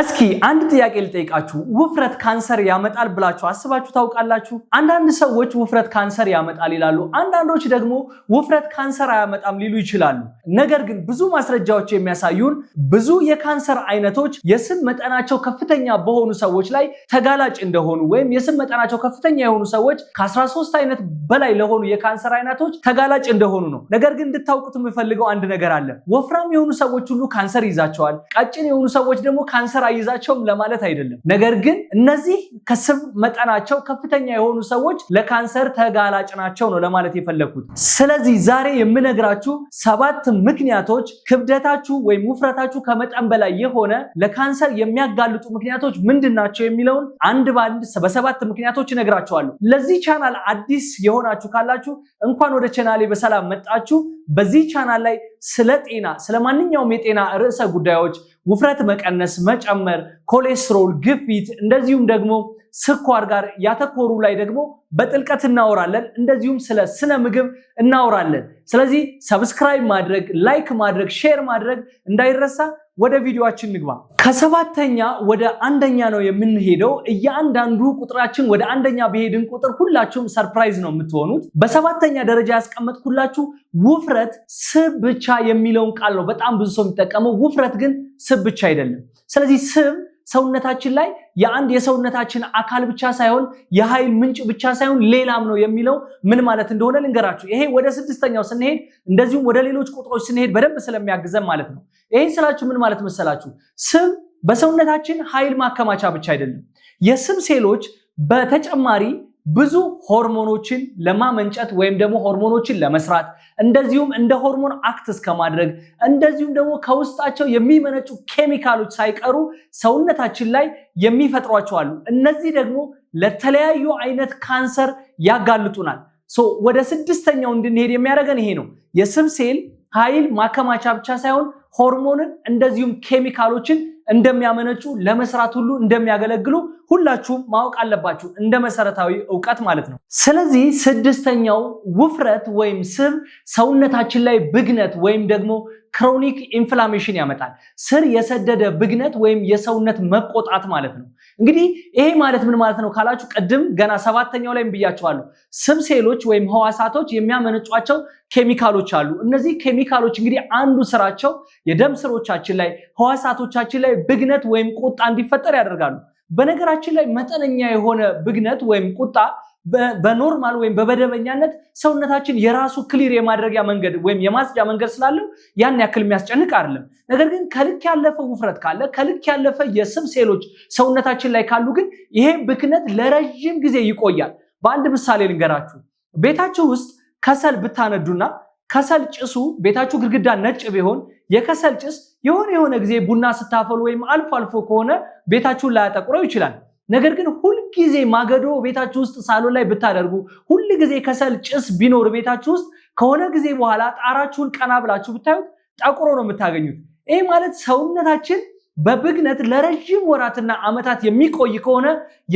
እስኪ አንድ ጥያቄ ልጠይቃችሁ ውፍረት ካንሰር ያመጣል ብላችሁ አስባችሁ ታውቃላችሁ? አንዳንድ ሰዎች ውፍረት ካንሰር ያመጣል ይላሉ፣ አንዳንዶች ደግሞ ውፍረት ካንሰር አያመጣም ሊሉ ይችላሉ። ነገር ግን ብዙ ማስረጃዎች የሚያሳዩን ብዙ የካንሰር አይነቶች የስብ መጠናቸው ከፍተኛ በሆኑ ሰዎች ላይ ተጋላጭ እንደሆኑ ወይም የስብ መጠናቸው ከፍተኛ የሆኑ ሰዎች ከ13 አይነት በላይ ለሆኑ የካንሰር አይነቶች ተጋላጭ እንደሆኑ ነው። ነገር ግን እንድታውቁት የምፈልገው አንድ ነገር አለ። ወፍራም የሆኑ ሰዎች ሁሉ ካንሰር ይዛቸዋል፣ ቀጭን የሆኑ ሰዎች ደግሞ ካንሰር አይዛቸውም ለማለት አይደለም። ነገር ግን እነዚህ ከስብ መጠናቸው ከፍተኛ የሆኑ ሰዎች ለካንሰር ተጋላጭ ናቸው ነው ለማለት የፈለኩት። ስለዚህ ዛሬ የምነግራችሁ 7 ምክንያቶች ክብደታችሁ ወይም ውፍረታችሁ ከመጠን በላይ የሆነ ለካንሰር የሚያጋልጡ ምክንያቶች ምንድናቸው የሚለውን አንድ ባንድ በ7 ምክንያቶች እነግራችኋለሁ። ለዚህ ቻናል አዲስ የሆናችሁ ካላችሁ እንኳን ወደ ቻናሌ በሰላም መጣችሁ። በዚህ ቻናል ላይ ስለ ጤና ስለማንኛውም የጤና ርዕሰ ጉዳዮች ውፍረት መቀነስ፣ መጨመር፣ ኮሌስትሮል፣ ግፊት እንደዚሁም ደግሞ ስኳር ጋር ያተኮሩ ላይ ደግሞ በጥልቀት እናወራለን። እንደዚሁም ስለ ስነ ምግብ እናወራለን። ስለዚህ ሰብስክራይብ ማድረግ፣ ላይክ ማድረግ፣ ሼር ማድረግ እንዳይረሳ። ወደ ቪዲዮአችን ንግባ። ከሰባተኛ ወደ አንደኛ ነው የምንሄደው። እያንዳንዱ ቁጥራችን ወደ አንደኛ በሄድን ቁጥር ሁላችሁም ሰርፕራይዝ ነው የምትሆኑት። በሰባተኛ ደረጃ ያስቀመጥኩላችሁ ውፍረት ስብ ብቻ የሚለውን ቃል ነው በጣም ብዙ ሰው የሚጠቀመው። ውፍረት ግን ስብ ብቻ አይደለም። ስለዚህ ስብ ሰውነታችን ላይ የአንድ የሰውነታችን አካል ብቻ ሳይሆን የኃይል ምንጭ ብቻ ሳይሆን ሌላም ነው የሚለው ምን ማለት እንደሆነ ልንገራችሁ። ይሄ ወደ 6ኛው ስንሄድ እንደዚሁም ወደ ሌሎች ቁጥሮች ስንሄድ በደንብ ስለሚያግዘን ማለት ነው። ይሄን ስላችሁ ምን ማለት መሰላችሁ? ስብ በሰውነታችን ኃይል ማከማቻ ብቻ አይደለም። የስብ ሴሎች በተጨማሪ ብዙ ሆርሞኖችን ለማመንጨት ወይም ደግሞ ሆርሞኖችን ለመስራት እንደዚሁም እንደ ሆርሞን አክት እስከማድረግ እንደዚሁም ደግሞ ከውስጣቸው የሚመነጩ ኬሚካሎች ሳይቀሩ ሰውነታችን ላይ የሚፈጥሯቸው አሉ። እነዚህ ደግሞ ለተለያዩ አይነት ካንሰር ያጋልጡናል። ወደ 6ኛው እንድንሄድ የሚያደርገን ይሄ ነው። የስብ ሴል ኃይል ማከማቻ ብቻ ሳይሆን ሆርሞንን እንደዚሁም ኬሚካሎችን እንደሚያመነጩ ለመስራት ሁሉ እንደሚያገለግሉ ሁላችሁም ማወቅ አለባችሁ፣ እንደ መሰረታዊ ዕውቀት ማለት ነው። ስለዚህ 6ኛው ውፍረት ወይም ስብ ሰውነታችን ላይ ብግነት ወይም ደግሞ ክሮኒክ ኢንፍላሜሽን ያመጣል። ስር የሰደደ ብግነት ወይም የሰውነት መቆጣት ማለት ነው። እንግዲህ ይሄ ማለት ምን ማለት ነው ካላችሁ ቅድም ገና 7ኛው ላይ ብያችኋለሁ። ስብ ሴሎች ወይም ህዋሳቶች የሚያመነጯቸው ኬሚካሎች አሉ። እነዚህ ኬሚካሎች እንግዲህ አንዱ ስራቸው የደም ስሮቻችን ላይ ህዋሳቶቻችን ላይ ብግነት ወይም ቁጣ እንዲፈጠር ያደርጋሉ። በነገራችን ላይ መጠነኛ የሆነ ብግነት ወይም ቁጣ በኖርማል ወይም በመደበኛነት ሰውነታችን የራሱ ክሊር የማድረጊያ መንገድ ወይም የማጽጃ መንገድ ስላለው ያን ያክል የሚያስጨንቅ አይደለም። ነገር ግን ከልክ ያለፈ ውፍረት ካለ፣ ከልክ ያለፈ የስብ ሴሎች ሰውነታችን ላይ ካሉ ግን ይሄ ብክነት ለረጅም ጊዜ ይቆያል። በአንድ ምሳሌ ልንገራችሁ። ቤታችሁ ውስጥ ከሰል ብታነዱና ከሰል ጭሱ ቤታችሁ ግድግዳ ነጭ ቢሆን የከሰል ጭስ የሆነ ጊዜ ቡና ስታፈሉ ወይም አልፎ አልፎ ከሆነ ቤታችሁን ላያጠቁረው ይችላል። ነገር ግን ሁልጊዜ ማገዶ ቤታችሁ ውስጥ ሳሎን ላይ ብታደርጉ፣ ሁልጊዜ ከሰል ጭስ ቢኖር ቤታችሁ ውስጥ ከሆነ ጊዜ በኋላ ጣራችሁን ቀና ብላችሁ ብታዩት ጠቁሮ ነው የምታገኙት። ይሄ ማለት ሰውነታችን በብግነት ለረጅም ወራትና ዓመታት የሚቆይ ከሆነ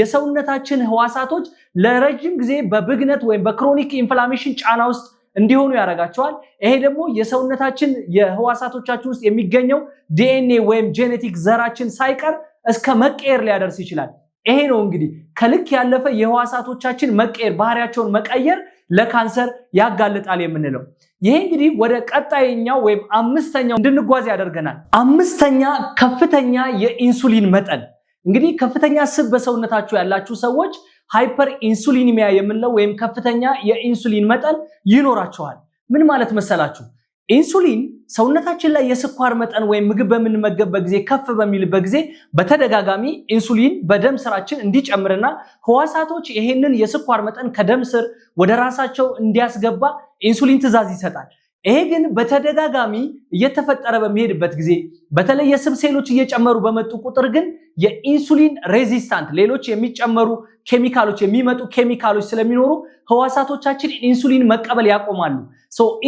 የሰውነታችን ህዋሳቶች ለረጅም ጊዜ በብግነት ወይም በክሮኒክ ኢንፍላሜሽን ጫና ውስጥ እንዲሆኑ ያደርጋቸዋል። ይሄ ደግሞ የሰውነታችን የህዋሳቶቻችን ውስጥ የሚገኘው ዲኤንኤ ወይም ጄኔቲክ ዘራችን ሳይቀር እስከ መቀየር ሊያደርስ ይችላል። ይሄ ነው እንግዲህ ከልክ ያለፈ የህዋሳቶቻችን መቀየር፣ ባህሪያቸውን መቀየር ለካንሰር ያጋልጣል የምንለው። ይሄ እንግዲህ ወደ ቀጣይኛው ወይም 5ኛው እንድንጓዝ ያደርገናል። 5ኛ ከፍተኛ የኢንሱሊን መጠን። እንግዲህ ከፍተኛ ስብ በሰውነታችሁ ያላችሁ ሰዎች ሃይፐር ኢንሱሊኒሚያ የምንለው ወይም ከፍተኛ የኢንሱሊን መጠን ይኖራቸዋል። ምን ማለት መሰላችሁ? ኢንሱሊን ሰውነታችን ላይ የስኳር መጠን ወይም ምግብ በምንመገብበት ጊዜ ከፍ በሚልበት ጊዜ በተደጋጋሚ ኢንሱሊን በደም ስራችን እንዲጨምርና ህዋሳቶች ይሄንን የስኳር መጠን ከደም ስር ወደ ራሳቸው እንዲያስገባ ኢንሱሊን ትዕዛዝ ይሰጣል። ይሄ ግን በተደጋጋሚ እየተፈጠረ በሚሄድበት ጊዜ በተለይ የስብ ሴሎች እየጨመሩ በመጡ ቁጥር ግን የኢንሱሊን ሬዚስታንት ሌሎች የሚጨመሩ ኬሚካሎች የሚመጡ ኬሚካሎች ስለሚኖሩ ህዋሳቶቻችን ኢንሱሊን መቀበል ያቆማሉ።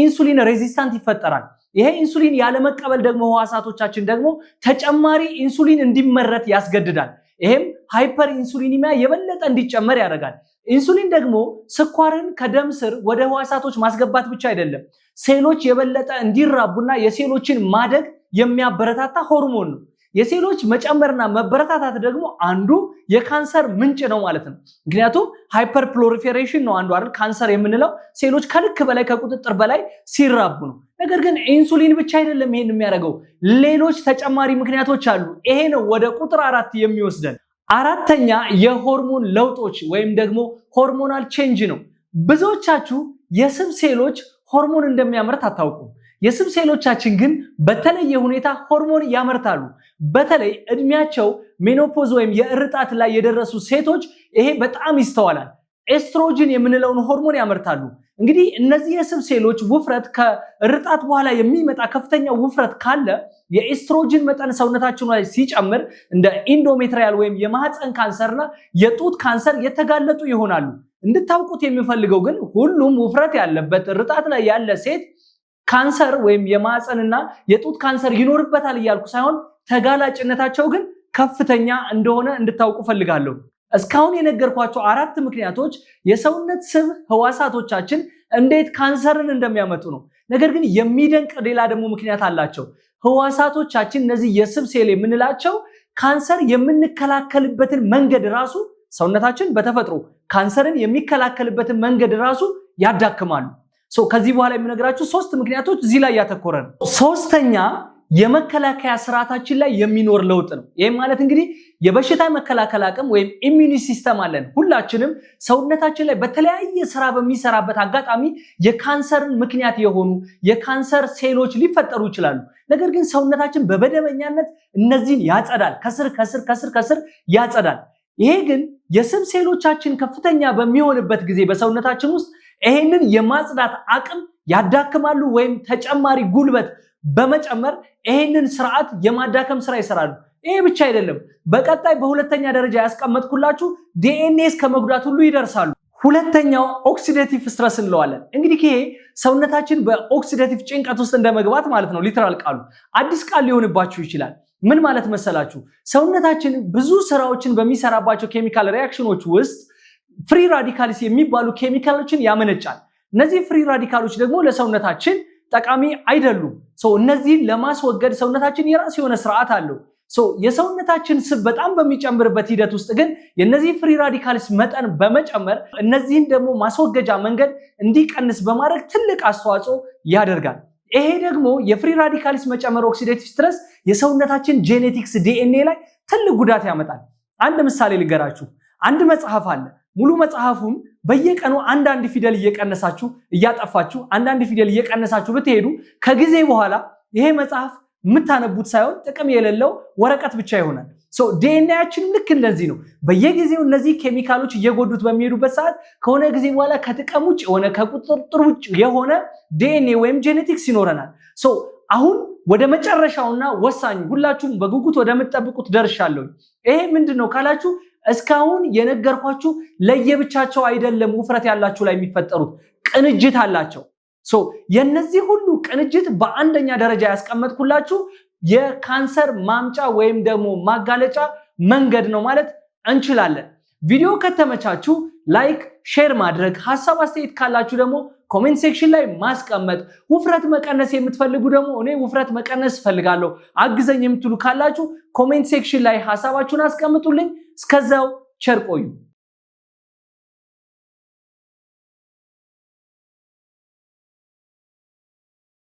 ኢንሱሊን ሬዚስታንት ይፈጠራል። ይሄ ኢንሱሊን ያለ መቀበል ደግሞ ህዋሳቶቻችን ደግሞ ተጨማሪ ኢንሱሊን እንዲመረት ያስገድዳል። ይሄም ሃይፐር ኢንሱሊኒሚያ የበለጠ እንዲጨመር ያደርጋል። ኢንሱሊን ደግሞ ስኳርን ከደም ስር ወደ ህዋሳቶች ማስገባት ብቻ አይደለም፣ ሴሎች የበለጠ እንዲራቡና የሴሎችን ማደግ የሚያበረታታ ሆርሞን ነው። የሴሎች መጨመርና መበረታታት ደግሞ አንዱ የካንሰር ምንጭ ነው ማለት ነው። ምክንያቱም ሃይፐር ፕሮሊፌሬሽን ነው አንዱ አይደል ካንሰር የምንለው ሴሎች ከልክ በላይ ከቁጥጥር በላይ ሲራቡ ነው። ነገር ግን ኢንሱሊን ብቻ አይደለም ይሄን የሚያደርገው፣ ሌሎች ተጨማሪ ምክንያቶች አሉ። ይሄ ነው ወደ ቁጥር 4 የሚወስደን። አራተኛ የሆርሞን ለውጦች ወይም ደግሞ ሆርሞናል ቼንጅ ነው። ብዙዎቻችሁ የስብ ሴሎች ሆርሞን እንደሚያመርት አታውቁም። የስብ ሴሎቻችን ግን በተለየ ሁኔታ ሆርሞን ያመርታሉ። በተለይ እድሜያቸው ሜኖፖዝ ወይም የእርጣት ላይ የደረሱ ሴቶች ይሄ በጣም ይስተዋላል። ኤስትሮጅን የምንለውን ሆርሞን ያመርታሉ። እንግዲህ እነዚህ የስብ ሴሎች ውፍረት ከእርጣት በኋላ የሚመጣ ከፍተኛ ውፍረት ካለ የኤስትሮጅን መጠን ሰውነታችን ላይ ሲጨምር እንደ ኢንዶሜትሪያል ወይም የማህፀን ካንሰርና የጡት ካንሰር የተጋለጡ ይሆናሉ። እንድታውቁት የሚፈልገው ግን ሁሉም ውፍረት ያለበት እርጣት ላይ ያለ ሴት ካንሰር ወይም የማህፀንና የጡት ካንሰር ይኖርበታል እያልኩ ሳይሆን ተጋላጭነታቸው ግን ከፍተኛ እንደሆነ እንድታውቁ ፈልጋለሁ። እስካሁን የነገርኳቸው 4 ምክንያቶች የሰውነት ስብ ህዋሳቶቻችን እንዴት ካንሰርን እንደሚያመጡ ነው። ነገር ግን የሚደንቅ ሌላ ደግሞ ምክንያት አላቸው። ህዋሳቶቻችን እነዚህ የስብ ሴል የምንላቸው ካንሰር የምንከላከልበትን መንገድ ራሱ ሰውነታችን በተፈጥሮ ካንሰርን የሚከላከልበትን መንገድ ራሱ ያዳክማሉ። ከዚህ በኋላ የምነግራችሁ 3 ምክንያቶች እዚህ ላይ ያተኮረ ነው። ሶስተኛ የመከላከያ ስርዓታችን ላይ የሚኖር ለውጥ ነው። ይሄ ማለት እንግዲህ የበሽታ መከላከል አቅም ወይም ኢሚዩኒ ሲስተም አለን። ሁላችንም ሰውነታችን ላይ በተለያየ ስራ በሚሰራበት አጋጣሚ የካንሰርን ምክንያት የሆኑ የካንሰር ሴሎች ሊፈጠሩ ይችላሉ። ነገር ግን ሰውነታችን በመደበኛነት እነዚህን ያጸዳል፣ ከስር ያጸዳል። ይሄ ግን የስብ ሴሎቻችን ከፍተኛ በሚሆንበት ጊዜ በሰውነታችን ውስጥ ይሄንን የማጽዳት አቅም ያዳክማሉ ወይም ተጨማሪ ጉልበት በመጨመር ይሄንን ስርዓት የማዳከም ስራ ይሰራሉ። ይሄ ብቻ አይደለም። በቀጣይ በሁለተኛ ደረጃ ያስቀመጥኩላችሁ ዲኤንኤስ ከመጉዳት ሁሉ ይደርሳሉ። ሁለተኛው ኦክሲዴቲቭ ስትረስ እንለዋለን። እንግዲህ ይሄ ሰውነታችን በኦክሲዴቲቭ ጭንቀት ውስጥ እንደመግባት ማለት ነው። ሊተራል ቃሉ አዲስ ቃል ሊሆንባችሁ ይችላል። ምን ማለት መሰላችሁ? ሰውነታችን ብዙ ስራዎችን በሚሰራባቸው ኬሚካል ሪያክሽኖች ውስጥ ፍሪ ራዲካልስ የሚባሉ ኬሚካሎችን ያመነጫል። እነዚህ ፍሪ ራዲካሎች ደግሞ ለሰውነታችን ጠቃሚ አይደሉም። እነዚህን ለማስወገድ ሰውነታችን የራሱ የሆነ ስርዓት አለው። የሰውነታችን ስብ በጣም በሚጨምርበት ሂደት ውስጥ ግን የነዚህ ፍሪ ራዲካልስ መጠን በመጨመር እነዚህን ደግሞ ማስወገጃ መንገድ እንዲቀንስ በማድረግ ትልቅ አስተዋጽኦ ያደርጋል። ይሄ ደግሞ የፍሪ ራዲካልስ መጨመር ኦክሲዴቲቭ ስትረስ የሰውነታችን ጄኔቲክስ ዲኤንኤ ላይ ትልቅ ጉዳት ያመጣል። አንድ ምሳሌ ልገራችሁ። አንድ መጽሐፍ አለ። ሙሉ መጽሐፉን በየቀኑ አንዳንድ ፊደል እየቀነሳችሁ እያጠፋችሁ አንዳንድ ፊደል እየቀነሳችሁ ብትሄዱ ከጊዜ በኋላ ይሄ መጽሐፍ የምታነቡት ሳይሆን ጥቅም የሌለው ወረቀት ብቻ ይሆናል። ዲኤንኤያችንም ልክ እንደዚህ ነው። በየጊዜው እነዚህ ኬሚካሎች እየጎዱት በሚሄዱበት ሰዓት ከሆነ ጊዜ በኋላ ከጥቅም ውጭ የሆነ ከቁጥጥር ውጭ የሆነ ዲኤንኤ ወይም ጄኔቲክስ ይኖረናል። አሁን ወደ መጨረሻውና ወሳኝ ሁላችሁም በጉጉት ወደምትጠብቁት ደርሻለሁ። ይሄ ምንድነው ካላችሁ እስካሁን የነገርኳችሁ ለየብቻቸው አይደለም ውፍረት ያላችሁ ላይ የሚፈጠሩት ቅንጅት አላቸው። የነዚህ ሁሉ ቅንጅት በአንደኛ ደረጃ ያስቀመጥኩላችሁ የካንሰር ማምጫ ወይም ደግሞ ማጋለጫ መንገድ ነው ማለት እንችላለን። ቪዲዮ ከተመቻችሁ ላይክ፣ ሼር ማድረግ፣ ሐሳብ አስተያየት ካላችሁ ደግሞ ኮሜንት ሴክሽን ላይ ማስቀመጥ፣ ውፍረት መቀነስ የምትፈልጉ ደግሞ እኔ ውፍረት መቀነስ ፈልጋለሁ አግዘኝ የምትሉ ካላችሁ ኮሜንት ሴክሽን ላይ ሐሳባችሁን አስቀምጡልኝ። እስከዛው ቸር ቆዩ።